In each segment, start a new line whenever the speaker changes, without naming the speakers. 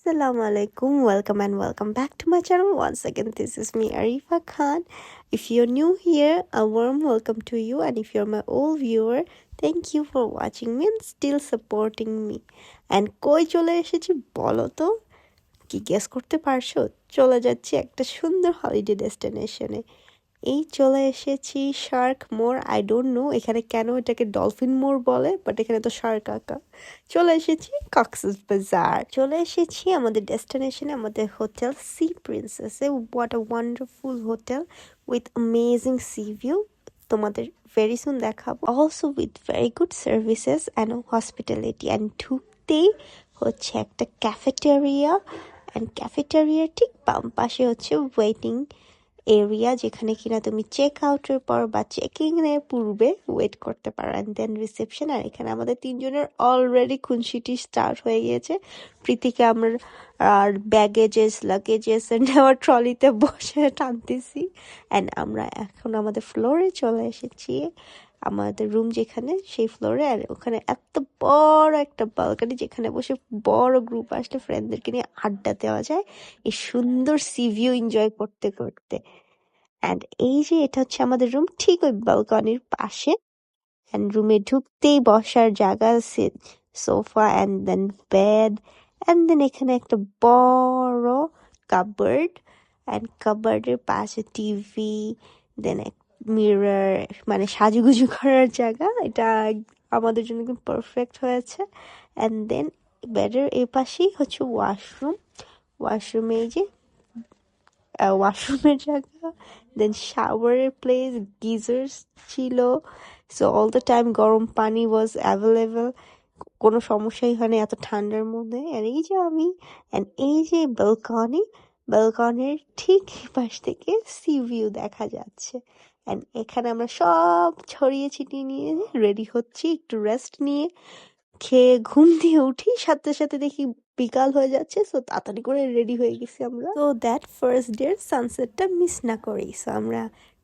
Assalamu alaikum, welcome back to my channel. Once again, this is me, Arifa Khan. If you're new here, a warm welcome to you, and if you're my old viewer, thank you for watching me and still supporting me. And কই চলে এসেছি বলো তো, কি guess করতে পারছো? চলে যাচ্ছি একটা সুন্দর হলিডে ডেস্টিনেশনে। এই চলে এসেছি Shark more. I don't know এখানে কেন এটাকে ডলফিন মোর বলে, বাট এখানে তো শার্ক আঁকা। চলে এসেছি কক্সেস বাজার, চলে এসেছি আমাদের ডেস্টিনেশনে, আমাদের হোটেল সি প্রিন্সেসে। What a wonderful hotel with amazing sea view, তোমাদের ভেরি সুন দেখাবো। Also with very good services and hospitality. And ঢুকতেই হচ্ছে একটা ক্যাফেটেরিয়া, অ্যান্ড ক্যাফেটেরিয়ার ঠিক বাম পাশে হচ্ছে ওয়েটিং এরিয়া, যেখানে কিনা তুমি চেক আউটের পর বা চেকিং এর পূর্বে ওয়েট করতে পারো, অ্যান্ড দেন রিসেপশন। আর এখানে আমাদের তিনজনের অলরেডি খুনসিটি স্টার্ট হয়ে গিয়েছে। প্রীতিকে আমরা আর লাগেজেস নেওয়ার ট্রলিতে বসে টানতেছি, অ্যান্ড আমরা এখন আমাদের ফ্লোরে চলে এসেছি। আমাদের রুম যেখানে, সেই ফ্লোরে। আর ওখানে এত বড় একটা বালকানি, যেখানে বসে বড় গ্রুপ আসলে ফ্রেন্ডদেরকে নিয়ে আড্ডা দেওয়া যায় এই সুন্দর সি ভিউ এনজয় করতে করতে। অ্যান্ড এই যে এটা হচ্ছে আমাদের রুম, ঠিক ওই বালকনির পাশে। অ্যান্ড রুমে ঢুকতেই বসার জায়গা আছে, sofa and then bed, and then এখানে একটা বড় কাপবোর্ড, অ্যান্ড কাপবোর্ডের পাশে টিভি, দেন মিরর, মানে সাজুগুজু করার জায়গা। এটা আমাদের জন্য খুব পারফেক্ট হয়েছে। অ্যান্ড দেন বেডের এই পাশেই হচ্ছে ওয়াশরুম। ওয়াশরুমে এই যে ওয়াশরুমের জায়গা, দেন শাওয়ারের প্লেস, গিজার্স ছিল। সো অল দ্য টাইম গরম পানি ওয়াজ অ্যাভেলেবল, কোনো সমস্যাই হয়নি এত ঠান্ডার মধ্যে। আর এই যে আমি, অ্যান্ড এই যে ব্যালকনির ঠিক পাশ থেকে সি ভিউ দেখা যাচ্ছে। অ্যান্ড এখানে আমরা সব ছড়িয়ে ছিটিয়ে নিয়ে রেডি হচ্ছি একটু রেস্ট নিয়ে। খেয়ে ঘুম দিয়ে উঠি, সাথে সাথে দেখি বিকাল হয়ে যাচ্ছে। সো তাড়াতাড়ি করে রেডি হয়ে গেছি আমরা, তো দ্যাট ফার্স্ট ডে সানসেটটা মিস না করি। সো আমরা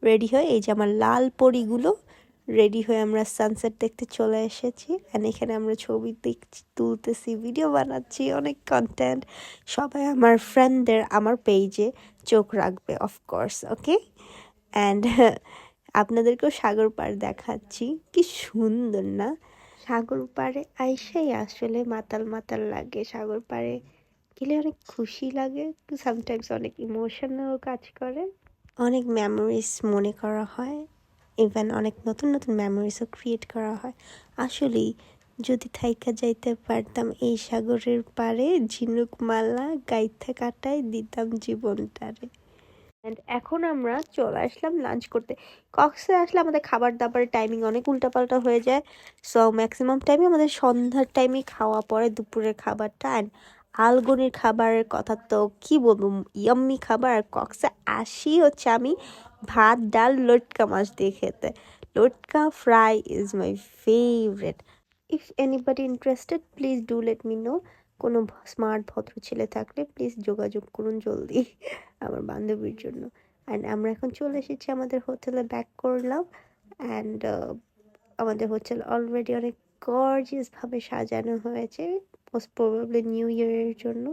রেডি হয়ে, এই যে আমার লাল পরিগুলো, রেডি হয়ে আমরা সানসেট দেখতে চলে এসেছি। অ্যান্ড এখানে আমরা ছবি তুলতেছি, ভিডিও বানাচ্ছি, অনেক কন্টেন্ট। সবাই আমার ফ্রেন্ডদের আমার পেজে চোখ রাখবে অফকোর্স, ওকে। অ্যান্ড আপনাদেরকেও সাগর পাড় দেখাচ্ছি, কি সুন্দর না? সাগর পাড়ে আইসাই আসলে মাতাল মাতাল লাগে। সাগর পাড়ে গেলে অনেক খুশি লাগে, সামটাইমস অনেক ইমোশনাল কাজ করে, অনেক মেমোরিজ মনে করা হয়, ইভেন অনেক নতুন নতুন মেমোরিজও ক্রিয়েট করা হয়। আসলেই যদি থাইকা যাইতে পারতাম এই সাগরের পাড়ে, ঝিনুক মালা গাইথা কাটায় দিতাম জীবনটারে। অ্যান্ড এখন আমরা চলে আসলাম লাঞ্চ করতে। কক্সে আসলে আমাদের খাবার দাবারের টাইমিং অনেক উল্টাপাল্টা হয়ে যায়। সো ম্যাক্সিমাম টাইমে আমাদের সন্ধ্যার টাইমে খাওয়া পরে দুপুরের খাবারটা। অ্যান্ড আলগনির খাবারের কথা তো কি বলবো, ইয়াম্মি খাবার। আর কক্সে আসি হচ্ছে আমি ভাত ডাল লটকা মাছ দিয়ে খেতে। লটকা fry is my favourite. If anybody interested please do let me know. কোনো স্মার্ট ভদ্র ছেলে থাকলে প্লিজ যোগাযোগ করুন জলদি আমার বান্ধবীর জন্য। অ্যান্ড আমরা এখন চলে এসেছি আমাদের হোটেলে, ব্যাক করলাম। অ্যান্ড আমাদের হোটেল অলরেডি অনেক গর্জিয়াসভাবে সাজানো হয়েছে, মোস্ট প্রবাবলি নিউ ইয়ারের জন্য।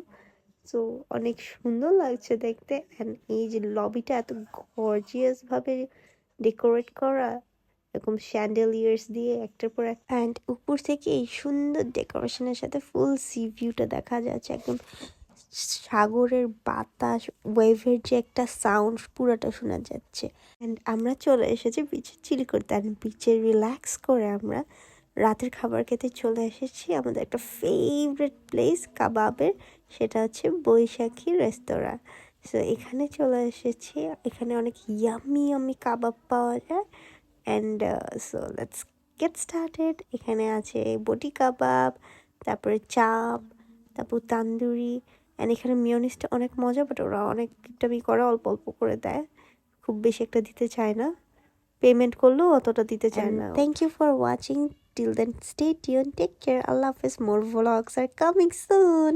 সো অনেক সুন্দর লাগছে দেখতে। অ্যান্ড এই যে লবিটা এত গর্জিয়াসভাবে ডেকোরেট করা, এরকম শ্যান্ডেলিয়ার্স দিয়ে একটার পর এক। অ্যান্ড উপর থেকে এই সুন্দর ডেকোরেশনের সাথে ফুল সি ভিউটা দেখা যাচ্ছে, একদম সাগরের বাতাস, ওয়েভের যে একটা সাউন্ড পুরোটা শোনা যাচ্ছে। অ্যান্ড আমরা চলে এসেছি বিচে চিল করতে। অ্যান্ড বিচে রিল্যাক্স করে আমরা রাতের খাবার খেতে চলে এসেছি আমাদের একটা ফেভারিট প্লেস কাবাবের, সেটা হচ্ছে বৈশাখী রেস্তোরাঁ। সো এখানে চলে এসেছি, এখানে অনেক ইয়াম্মি ইয়াম্মি কাবাব পাওয়া যায়। And so let's get started. এখানে আছে বটি কাবাব, তারপরে চাপ, তারপর তান্দুরি। অ্যান্ড এখানে মিওনিসটা অনেক মজা, বাট ওরা অনেক কিপটামি করে, অল্প অল্প করে দেয়, খুব বেশি একটা দিতে চায় না, পেমেন্ট করলেও অতটা দিতে চায় না। Thank you for watching, till then stay tuned, take care, Allah Hafiz, more vlogs are coming soon.